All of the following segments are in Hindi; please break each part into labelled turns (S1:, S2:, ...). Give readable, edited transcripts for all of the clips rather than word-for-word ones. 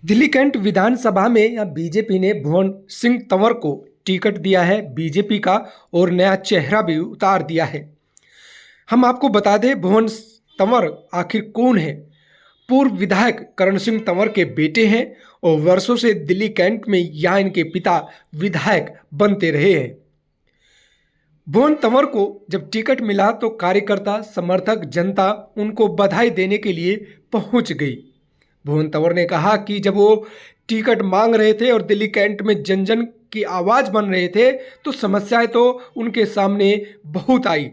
S1: दिल्ली कैंट विधानसभा में या बीजेपी ने भुवन सिंह तंवर को टिकट दिया है बीजेपी का और नया चेहरा भी उतार दिया है। हम आपको बता दें भुवन तंवर आखिर कौन है। पूर्व विधायक करण सिंह तंवर के बेटे हैं और वर्षों से दिल्ली कैंट में यहाँ इनके पिता विधायक बनते रहे हैं। भुवन तंवर को जब टिकट मिला तो कार्यकर्ता समर्थक जनता उनको बधाई देने के लिए पहुंच गई। भुवन तंवर ने कहा कि जब वो टिकट मांग रहे थे और दिल्ली कैंट में जन जन की आवाज़ बन रहे थे तो समस्याएं तो उनके सामने बहुत आई।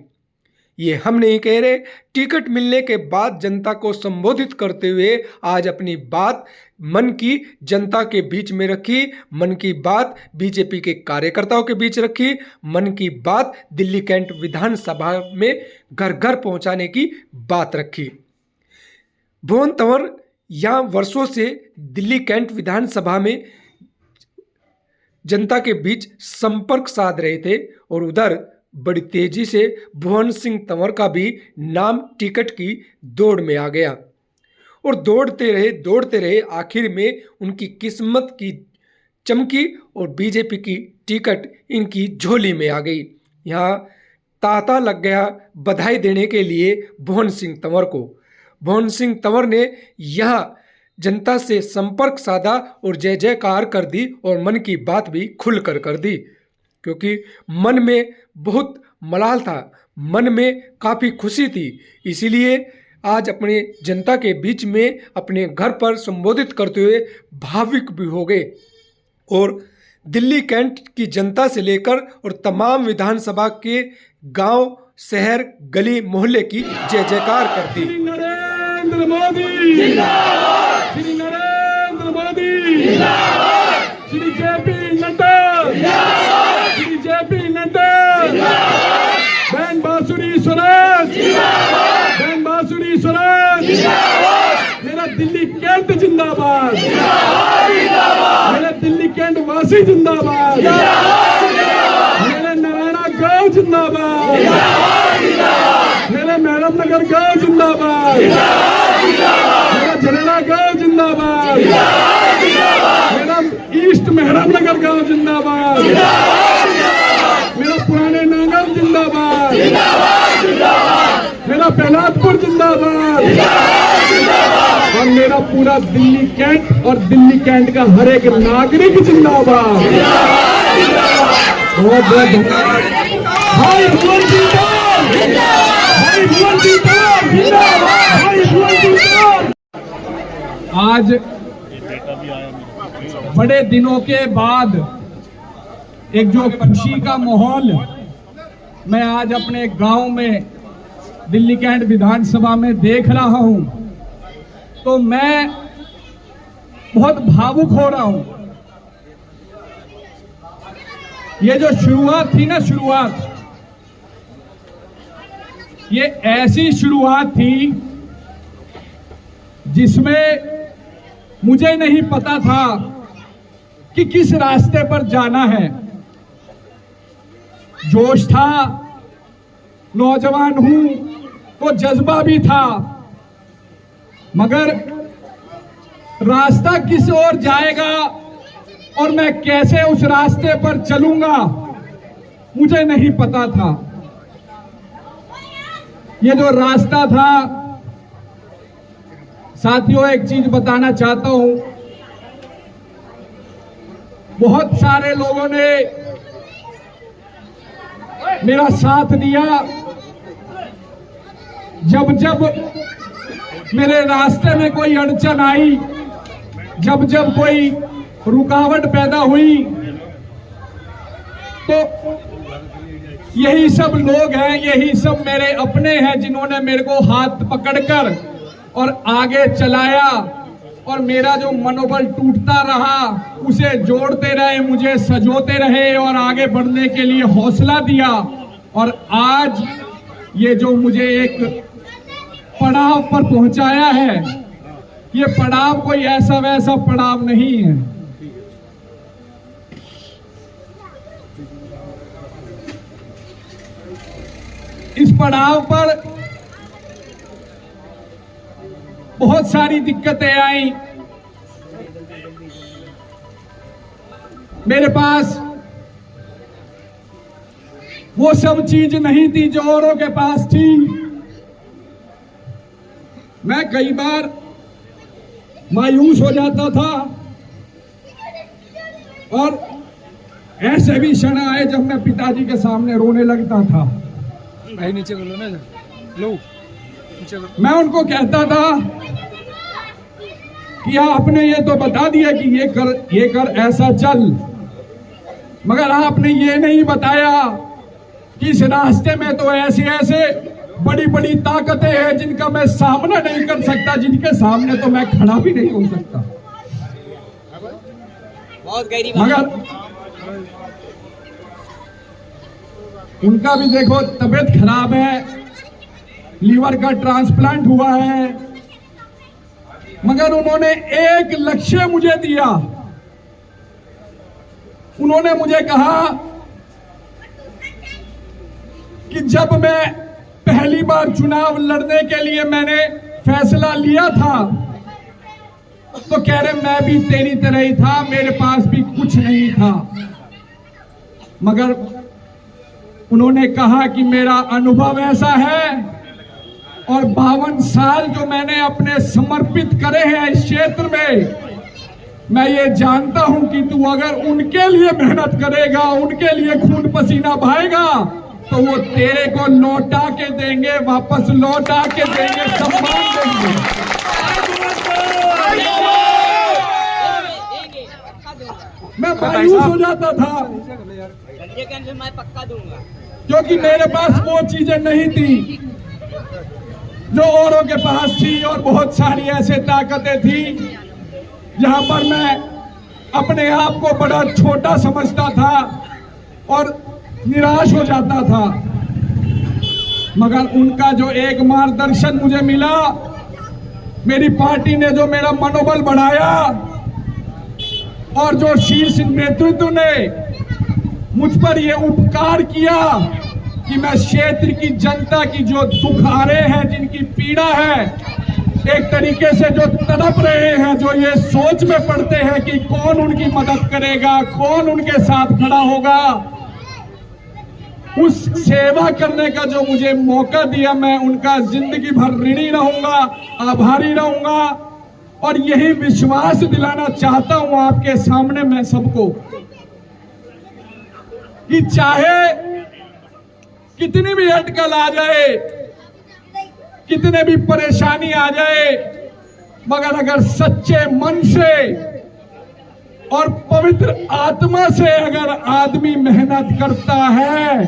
S1: ये हम नहीं कह रहे, टिकट मिलने के बाद जनता को संबोधित करते हुए आज अपनी बात मन की जनता के बीच में रखी, मन की बात बीजेपी के कार्यकर्ताओं के बीच रखी, मन की बात दिल्ली कैंट विधानसभा में घर घर पहुंचाने की बात रखी। भुवन तंवर यहाँ वर्षों से दिल्ली कैंट विधानसभा में जनता के बीच संपर्क साध रहे थे और उधर बड़ी तेजी से भुवन सिंह तंवर का भी नाम टिकट की दौड़ में आ गया और दौड़ते रहे आखिर में उनकी किस्मत की चमकी और बीजेपी की टिकट इनकी झोली में आ गई। यहाँ तांता लग गया बधाई देने के लिए भुवन सिंह तंवर को। भुवन सिंह तंवर ने यहाँ जनता से संपर्क साधा और जय जयकार कर दी और मन की बात भी खुलकर कर दी, क्योंकि मन में बहुत मलाल था, मन में काफ़ी खुशी थी। इसीलिए आज अपने जनता के बीच में अपने घर पर संबोधित करते हुए भावुक भी हो गए और दिल्ली कैंट की जनता से लेकर और तमाम विधानसभा के गांव, शहर, गली मोहल्ले की जय जयकार कर दी।
S2: नरेंद्र मोदी जिंदाबाद, श्री नरेंद्र मोदी जिंदाबाद, श्री जेपी नड्डा जिंदाबाद, श्री जेपी नड्डा जिंदाबाद, बहन बांसुरी स्वराज जिंदाबाद, बहन बांसुरी स्वराज जिंदाबाद, मेरा दिल्ली कैंट जिंदाबाद जिंदाबाद, मेरा दिल्ली कैंट वासी जिंदाबाद जिंदाबाद, मेरा नारायणा गांव जिंदाबाद जिंदाबाद, मेरा मैडम नगर गांव जिंदाबाद मेरा झरेला गांव जिंदाबाद, मेरा ईस्ट मेहराम नगर गांव जिंदाबाद, मेरा पुराने नांगल जिंदाबाद, मेरा प्रहलादपुर जिंदाबाद और मेरा पूरा दिल्ली कैंट और दिल्ली कैंट का हर एक नागरिक जिंदाबाद। बहुत बहुत धन्यवाद। भाई भुवन सिंह तंवर, भाई भुवन सिंह तंवर, भाई भुवन सिंह तंवर। आज बड़े दिनों के बाद एक जो खुशी का माहौल मैं आज अपने गांव में दिल्ली कैंट विधानसभा में देख रहा हूं तो मैं बहुत भावुक हो रहा हूं। ये जो शुरुआत थी ना, ये ऐसी शुरुआत थी जिसमें मुझे नहीं पता था कि किस रास्ते पर जाना है। जोश था, नौजवान हूं तो जज्बा भी था, मगर रास्ता किस ओर जाएगा और मैं कैसे उस रास्ते पर चलूंगा मुझे नहीं पता था। ये जो रास्ता था, साथियों एक चीज बताना चाहता हूं, बहुत सारे लोगों ने मेरा साथ दिया। जब जब मेरे रास्ते में कोई अड़चन आई, जब जब कोई रुकावट पैदा हुई तो यही सब लोग हैं, यही सब मेरे अपने हैं जिन्होंने मेरे को हाथ पकड़कर और आगे चलाया और मेरा जो मनोबल टूटता रहा उसे जोड़ते रहे, मुझे सजोते रहे और आगे बढ़ने के लिए हौसला दिया। और आज ये जो मुझे एक पड़ाव पर पहुंचाया है, ये पड़ाव कोई ऐसा वैसा पड़ाव नहीं है। इस पड़ाव पर बहुत सारी दिक्कतें आई, मेरे पास वो सब चीज नहीं थी जो औरों के पास थी। मैं कई बार मायूस हो जाता था और ऐसे भी क्षण आए जब मैं पिताजी के सामने रोने लगता था।
S1: भाई नीचे कर लो ना, लो नीचे कर।
S2: मैं उनको कहता था कि आपने ये तो बता दिया कि ये कर ऐसा चल, मगर आपने ये नहीं बताया कि इस रास्ते में तो ऐसे ऐसे बड़ी बड़ी ताकतें हैं जिनका मैं सामना नहीं कर सकता, जिनके सामने तो मैं खड़ा भी नहीं हो सकता।
S3: बहुत गहरी
S2: मगर उनका भी देखो तबीयत खराब है, लीवर का ट्रांसप्लांट हुआ है, मगर उन्होंने एक लक्ष्य मुझे दिया। उन्होंने मुझे कहा कि जब मैं पहली बार चुनाव लड़ने के लिए मैंने फैसला लिया था तो कह रहे मैं भी तेरी तरह ही था, मेरे पास भी कुछ नहीं था, मगर उन्होंने कहा कि मेरा अनुभव ऐसा है और 52 साल जो मैंने अपने समर्पित करे हैं इस क्षेत्र में, मैं ये जानता हूं कि तू अगर उनके लिए मेहनत करेगा, उनके लिए खून पसीना बहाएगा तो वो तेरे को लौटा के देंगे, वापस लौटा के देंगे, सम्मान देंगे। मैं मायूस हो जाता था
S3: मैं पक्का दूंगा,
S2: क्योंकि मेरे पास वो चीजें नहीं थी जो औरों के पास थी, और बहुत सारी ऐसे ताकतें थी जहां पर मैं अपने आप को बड़ा छोटा समझता था और निराश हो जाता था। मगर उनका जो एक मार्गदर्शन मुझे मिला, मेरी पार्टी ने जो मेरा मनोबल बढ़ाया और जो शीर्ष नेतृत्व ने मुझ पर ये उपकार किया कि मैं क्षेत्र की जनता की जो दुख आ रहे हैं, जिनकी पीड़ा है, एक तरीके से जो तड़प रहे हैं, जो ये सोच में पड़ते हैं कि कौन उनकी मदद करेगा, कौन उनके साथ खड़ा होगा, उस सेवा करने का जो मुझे मौका दिया, मैं उनका जिंदगी भर ऋणी रहूंगा, आभारी रहूंगा। और यही विश्वास दिलाना चाहता हूं आपके सामने मैं सबको कि चाहे कितनी भी अटकल आ जाए, कितने भी परेशानी आ जाए, मगर अगर सच्चे मन से और पवित्र आत्मा से अगर आदमी मेहनत करता है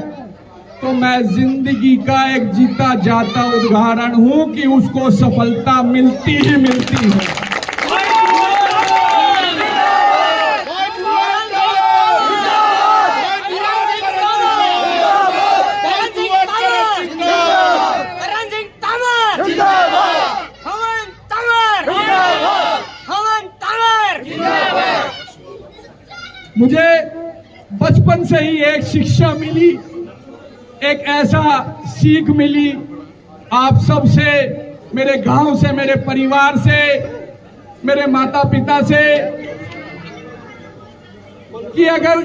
S2: तो मैं जिंदगी का एक जीता जाता उदाहरण हूं कि उसको सफलता मिलती ही मिलती है। मुझे बचपन से ही एक शिक्षा मिली, एक ऐसा सीख मिली आप सब से, मेरे गांव से, मेरे परिवार से, मेरे माता पिता से, कि अगर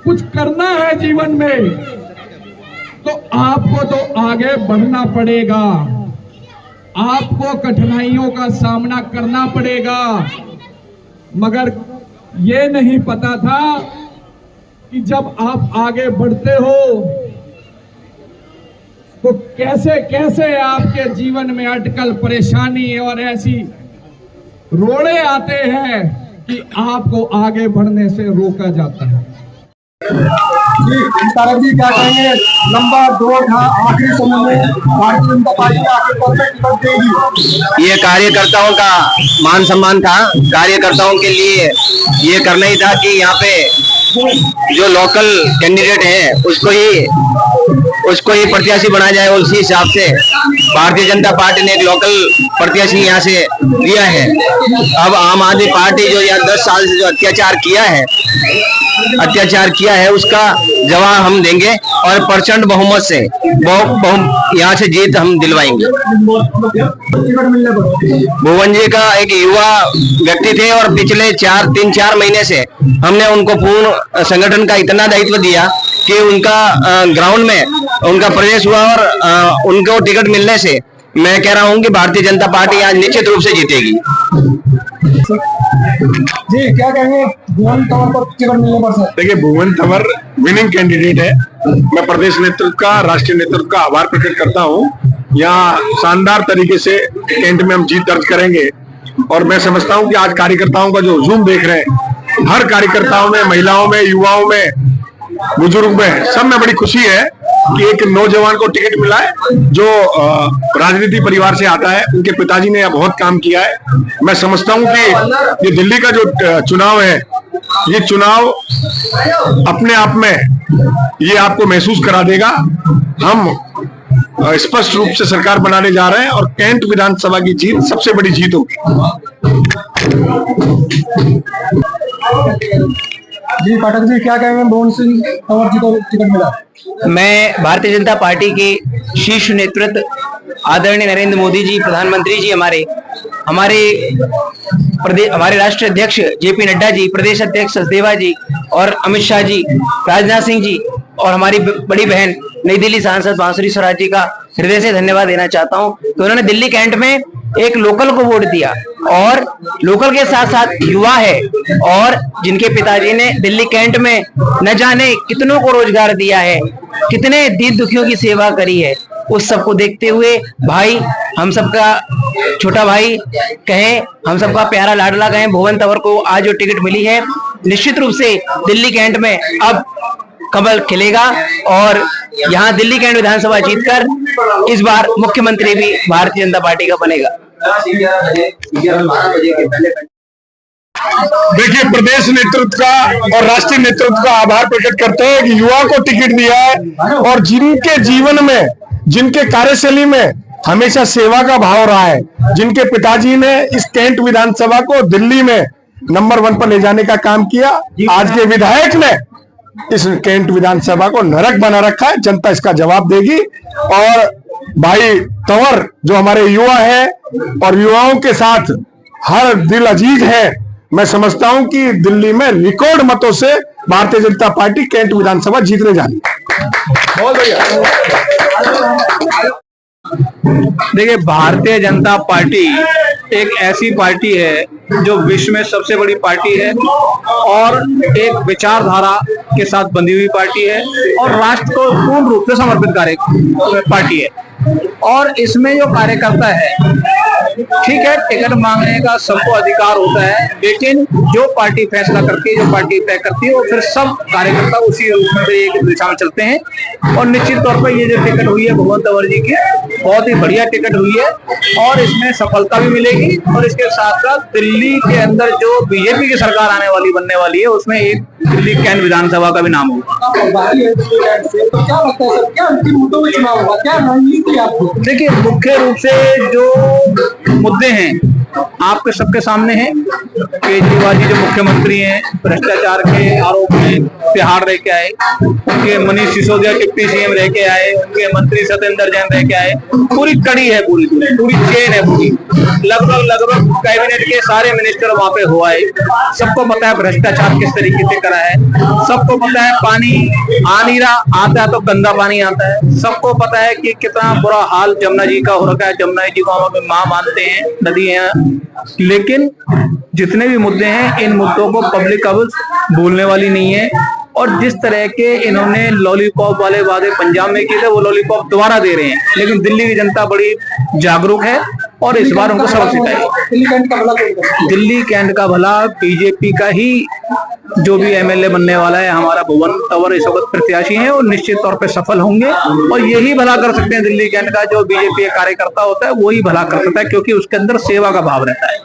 S2: कुछ करना है जीवन में तो आपको तो आगे बढ़ना पड़ेगा, आपको कठिनाइयों का सामना करना पड़ेगा। मगर ये नहीं पता था कि जब आप आगे बढ़ते हो तो कैसे कैसे आपके जीवन में अटकल, परेशानी और ऐसी रोड़े आते हैं कि आपको आगे बढ़ने से रोका जाता है।
S4: जी क्या कहेंगे? नंबर 2 था आखिरी समय में भारतीय जनता पार्टी आगे टिकट देगी।
S5: ये कार्यकर्ताओं का मान सम्मान था, कार्यकर्ताओं के लिए ये करना ही था कि यहाँ पे जो लोकल कैंडिडेट है उसको ही प्रत्याशी बनाया जाए। उसी हिसाब से भारतीय जनता पार्टी ने एक लोकल प्रत्याशी यहाँ से दिया है। अब आम आदमी पार्टी जो यहाँ 10 साल से जो अत्याचार किया है अत्याचार किया है उसका जवाब हम देंगे और प्रचंड बहुमत से यहाँ से जीत हम दिलवाएंगे। भुवन जी का एक युवा व्यक्ति थे और पिछले 3-4 महीने से हमने उनको पूर्ण संगठन का इतना दायित्व दिया कि उनका ग्राउंड में उनका प्रवेश हुआ और उनको टिकट मिलने से मैं कह रहा हूं कि भारतीय जनता पार्टी आज निश्चित रूप से जीतेगी।
S4: जी क्या कहेंगे भुवन तंवर को टिकट मिलने पर सर?
S6: देखिए, भुवन तंवर विनिंग कैंडिडेट है। मैं प्रदेश नेतृत्व का, राष्ट्रीय नेतृत्व का आभार प्रकट करता हूं। यहाँ शानदार तरीके से कैंट में हम जीत दर्ज करेंगे और मैं समझता हूं कि आज कार्यकर्ताओं का जो हुजूम देख रहे हैं, हर कार्यकर्ताओं में, महिलाओं में, युवाओं में, बुजुर्ग में, सब में बड़ी खुशी है कि एक नौजवान को टिकट मिला है जो राजनीति परिवार से आता है। उनके पिताजी ने यहाँ बहुत काम किया है। मैं समझता हूँ कि ये दिल्ली का जो चुनाव है, ये चुनाव अपने आप में ये आपको महसूस करा देगा। हम स्पष्ट रूप से सरकार बनाने जा रहे हैं और कैंट विधानसभा की जीत सबसे बड़ी जीत होगी।
S4: जी पाठक जी क्या कहेंगे भुवन सिंह तंवर जी को टिकट मिला?
S3: मैं भारतीय जनता पार्टी के शीर्ष नेतृत्व आदरणीय नरेंद्र मोदी जी, प्रधानमंत्री जी, हमारे राष्ट्रीय अध्यक्ष जेपी नड्डा जी, प्रदेश अध्यक्ष सचदेवा जी और अमित शाह जी, राजनाथ सिंह जी और हमारी बड़ी बहन नई दिल्ली सांसद बांसुरी स्वराज जी का हृदय से धन्यवाद देना चाहता हूं कि उन्होंने दिल्ली कैंट में एक लोकल को वोट दिया और लोकल के साथ साथ युवा है और जिनके पिताजी ने दिल्ली कैंट में न जाने कितनों को रोजगार दिया है, कितने दीन दुखियों की सेवा करी है। उस सब को देखते हुए भाई, हम सबका छोटा भाई कहें, हम सबका प्यारा लाडला कहें, भुवन तंवर को आज जो टिकट मिली है, निश्चित रूप से दिल्ली कैंट में अब कमल खिलेगा और यहाँ दिल्ली कैंट विधानसभा जीतकर इस बार मुख्यमंत्री भी भारतीय जनता पार्टी का बनेगा।
S6: देखिए, प्रदेश नेतृत्व का और राष्ट्रीय नेतृत्व का आभार प्रकट करते हैं कि युवा को टिकट दिया है और जिनके जीवन में, जिनके कार्यशैली में हमेशा सेवा का भाव रहा है, जिनके पिताजी ने इस कैंट विधानसभा को दिल्ली में नंबर 1 पर ले जाने का काम किया, आज के विधायक ने इस कैंट विधानसभा को नरक बना रखा है। जनता इसका जवाब देगी और भाई तंवर जो हमारे युवा है और युवाओं के साथ हर दिल अजीज है, मैं समझता हूं कि दिल्ली में रिकॉर्ड मतों से भारतीय जनता पार्टी कैंट विधानसभा जीतने जा रही है। बहुत बढ़िया।
S7: देखिए, भारतीय जनता पार्टी एक ऐसी पार्टी है जो विश्व में सबसे बड़ी पार्टी है और एक विचारधारा के साथ बंधी हुई पार्टी है और राष्ट्र को पूर्ण रूप से समर्पित पार्टी है। और इसमें जो कार्यकर्ता है, ठीक है, टिकट मांगने का सबको अधिकार होता है, लेकिन जो पार्टी फैसला करती है, जो पार्टी तय करती है, वो फिर सब कार्यकर्ता उसी रूप में एक दिशा में चलते हैं। और निश्चित तौर पर ये जो टिकट हुई है भुवन तंवर जी की, बहुत ही बढ़िया टिकट हुई है और इसमें सफलता भी मिलेगी और इसके साथ साथ दिल्ली के अंदर जो बीजेपी की सरकार आने वाली, बनने वाली है, उसमें एक दिल्ली कैंट विधानसभा का भी नाम होगा। देखिए, मुख्य रूप से जो मुद्दे हैं आपके सबके सामने हैं। केजरीवाल जी जो मुख्यमंत्री हैं, भ्रष्टाचार के आरोप में तिहाड़ रह के आए, उनके मनीष सिसोदिया डिप्टी सीएम रह के आए, उनके मंत्री सत्येंद्र जैन रह के आए, पूरी कड़ी है, पूरी चेन है, पूरी लगभग कैबिनेट के सारे मिनिस्टर वहां पे हो आए। सबको पता है भ्रष्टाचार किस तरीके से करा है, सबको पता है पानी आ नहीं रहा, आता है तो गंदा पानी आता है, सबको पता है कि कितना बुरा हाल जमुना जी का हो रखा है। जमुना जी को हम मां मानते हैं, नदी है, लेकिन जितने भी मुद्दे हैं, इन मुद्दों को पब्लिक अब भूलने वाली नहीं है। और जिस तरह के इन्होंने लॉलीपॉप वाले वादे पंजाब में किए थे, वो लॉलीपॉप दोबारा दे रहे हैं, लेकिन दिल्ली की जनता बड़ी जागरूक है और इस बार उनको सबक सिखाएगी। दिल्ली कैंट का भला बीजेपी का ही जो भी एमएलए बनने वाला है, हमारा भुवन तंवर इस वक्त प्रत्याशी हैं और निश्चित तौर पे सफल होंगे और यही भला कर सकते हैं। दिल्ली कैंट का जो बीजेपी कार्यकर्ता होता है, वही भला कर सकता है, क्योंकि उसके अंदर सेवा का भाव रहता है।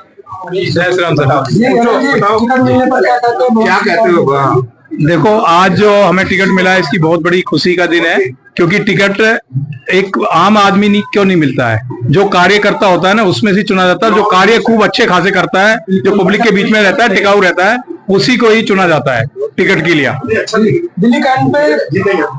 S6: क्या कहते हो?
S7: देखो, आज जो हमें टिकट मिला है, इसकी बहुत बड़ी खुशी का दिन है, क्योंकि टिकट एक आम आदमी क्यों नहीं मिलता है, जो कार्यकर्ता होता है ना, उसमें से चुना जाता है, जो कार्य खूब अच्छे खासे करता है, जो पब्लिक के बीच में रहता है, टिकाऊ रहता है,
S6: उसी को ही चुना जाता है टिकट के लिए।
S4: दिल्ली कैंट पे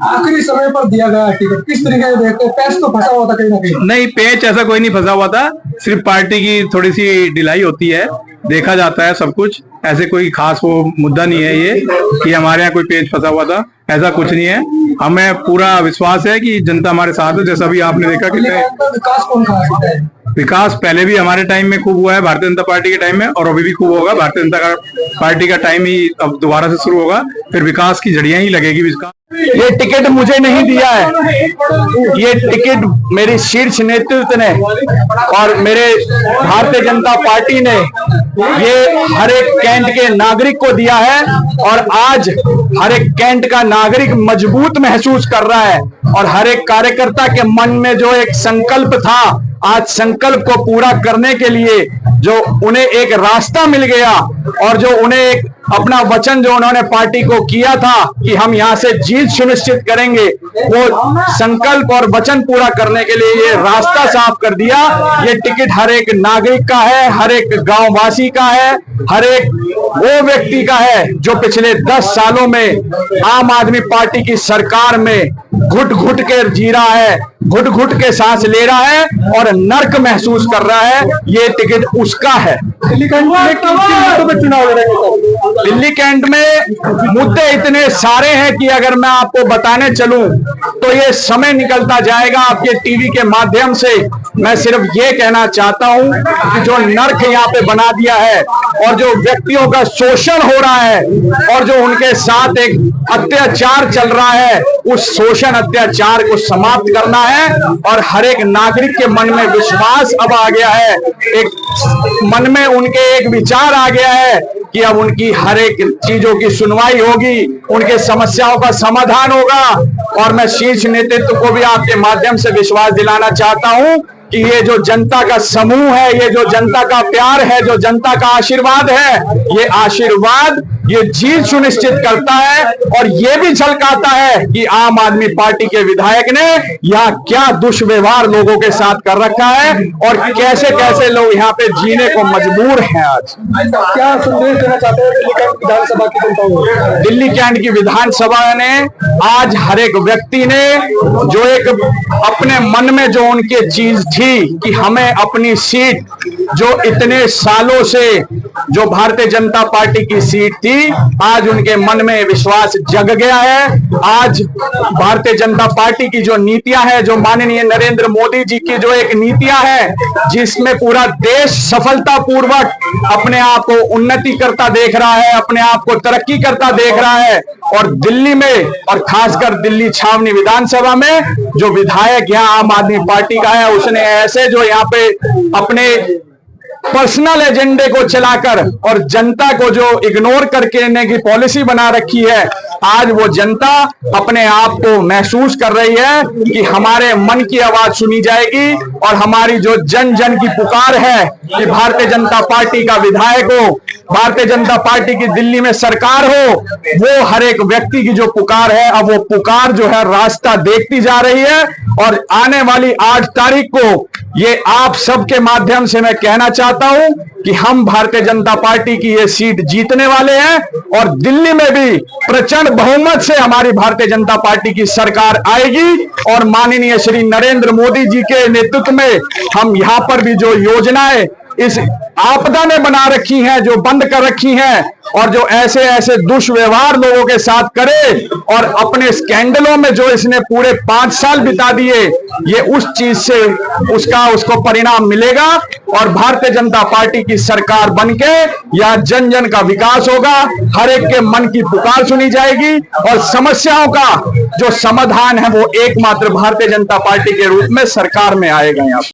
S4: आखिरी समय पर दिया गया टिकट, किस तरीके से देखते हैं? पैच तो फंसा हुआ था कहीं ना कहीं।
S6: नहीं, पेच ऐसा कोई नहीं फंसा हुआ था, सिर्फ पार्टी की थोड़ी सी ढिलाई होती है, देखा जाता है सब कुछ। ऐसे कोई खास वो मुद्दा नहीं है ये कि हमारे यहाँ कोई पेच फंसा हुआ था, ऐसा कुछ नहीं है। हमें पूरा विश्वास है कि जनता हमारे साथ है। जैसा भी आपने देखा कि
S4: विकास कौन खा सकता है?
S6: विकास पहले भी हमारे टाइम में खूब हुआ है, भारतीय जनता पार्टी के टाइम में, और अभी भी खूब होगा। भारतीय जनता पार्टी का टाइम ही अब दोबारा से शुरू होगा, फिर विकास की जड़ियां ही लगेगी।
S7: ये टिकट मुझे नहीं दिया है, ये टिकट मेरी शीर्ष नेतृत्व ने और मेरे भारतीय जनता पार्टी ने ये हर एक कैंट के नागरिक को दिया है। और आज हर एक कैंट का नागरिक मजबूत महसूस कर रहा है और हर एक कार्यकर्ता के मन में जो एक संकल्प था, आज संकल्प को पूरा करने के लिए जो उन्हें एक रास्ता मिल गया और जो उन्हें एक अपना वचन जो उन्होंने पार्टी को किया था कि हम यहां से जीत सुनिश्चित करेंगे, वो संकल्प और वचन पूरा करने के लिए ये रास्ता साफ कर दिया। ये टिकट हर एक नागरिक का है, हर एक गांव वासी का है, हर एक वो व्यक्ति का है जो पिछले 10 सालों में आम आदमी पार्टी की सरकार में घुट घुट के जी रहा है, घुट घुट के सांस ले रहा है और नर्क महसूस कर रहा है। ये टिकट उसका है।
S4: दिल्ली कैंट में चुनाव लड़ेंगे।
S7: दिल्ली कैंट में मुद्दे इतने सारे हैं कि अगर मैं आपको बताने चलूं तो ये समय निकलता जाएगा आपके टीवी के माध्यम से। मैं सिर्फ ये कहना चाहता हूं कि जो नर्क यहाँ पे बना दिया है और जो व्यक्तियों का शोषण हो रहा है और जो उनके साथ एक अत्याचार चल रहा है, उस शोषण अत्याचार को समाप्त करना है। और हर एक नागरिक के मन में विश्वास अब आ गया है, एक मन में उनके एक विचार आ गया है कि अब उनकी हर एक चीजों की सुनवाई होगी, उनके समस्याओं का समाधान होगा। और मैं शीर्ष नेतृत्व को भी आपके माध्यम से विश्वास दिलाना चाहता हूं कि ये जो जनता का समूह है, ये जो जनता का प्यार है, जो जनता का आशीर्वाद है, ये आशीर्वाद ये जीत सुनिश्चित करता है। और ये भी झलकाता है कि आम आदमी पार्टी के विधायक ने यहाँ क्या दुष्व्यवहार लोगों के साथ कर रखा है और कैसे कैसे लोग यहाँ पे जीने को मजबूर हैं। आज
S4: क्या संदेश देना चाहते हैं दिल्ली कैंट विधानसभा की जनता को?
S7: दिल्ली कैंट की विधानसभा ने आज हर एक व्यक्ति ने जो एक अपने मन में जो उनके चीज थी कि हमें अपनी सीट जो इतने सालों से जो भारतीय जनता पार्टी की सीट थी, आज उनके मन में विश्वास जग गया है। आज भारतीय जनता पार्टी की जो नीतियां हैं, जो माननीय नरेंद्र मोदी जी की जो एक नीतियां हैं, जिसमें पूरा देश सफलतापूर्वक अपने आप को उन्नति करता देख रहा है, अपने आप को तरक्की करता देख रहा है। और दिल्ली में और खासकर दिल्ली छावनी विधानसभा में जो विधायक यहाँ आम आदमी पार्टी का है, उसने ऐसे जो यहाँ पे अपने पर्सनल एजेंडे को चलाकर और जनता को जो इग्नोर करके की पॉलिसी बना रखी है, आज वो जनता अपने आप को महसूस कर रही है कि हमारे मन की आवाज सुनी जाएगी और हमारी जो जन जन की पुकार है कि भारतीय जनता पार्टी का विधायक हो, भारतीय जनता पार्टी की दिल्ली में सरकार हो, वो हर एक व्यक्ति की जो पुकार है, अब वो पुकार जो है रास्ता देखती जा रही है। और आने वाली 8 तारीख को ये आप सबके माध्यम से मैं कहना चाहता हूं कि हम भारतीय जनता पार्टी की ये सीट जीतने वाले हैं और दिल्ली में भी प्रचंड बहुमत से हमारी भारतीय जनता पार्टी की सरकार आएगी। और माननीय श्री नरेंद्र मोदी जी के नेतृत्व में हम यहां पर भी जो योजनाएं इस आपदा ने बना रखी हैं, जो बंद कर रखी हैं और जो ऐसे ऐसे दुष्व्यवहार लोगों के साथ करे और अपने स्कैंडलों में जो इसने पूरे 5 साल बिता दिए, ये उस चीज से उसको परिणाम मिलेगा और भारतीय जनता पार्टी की सरकार बनके या जन जन का विकास होगा, हर एक के मन की पुकार सुनी जाएगी और समस्याओं का जो समाधान है वो एकमात्र भारतीय जनता पार्टी के रूप में सरकार में आएगा। यहाँ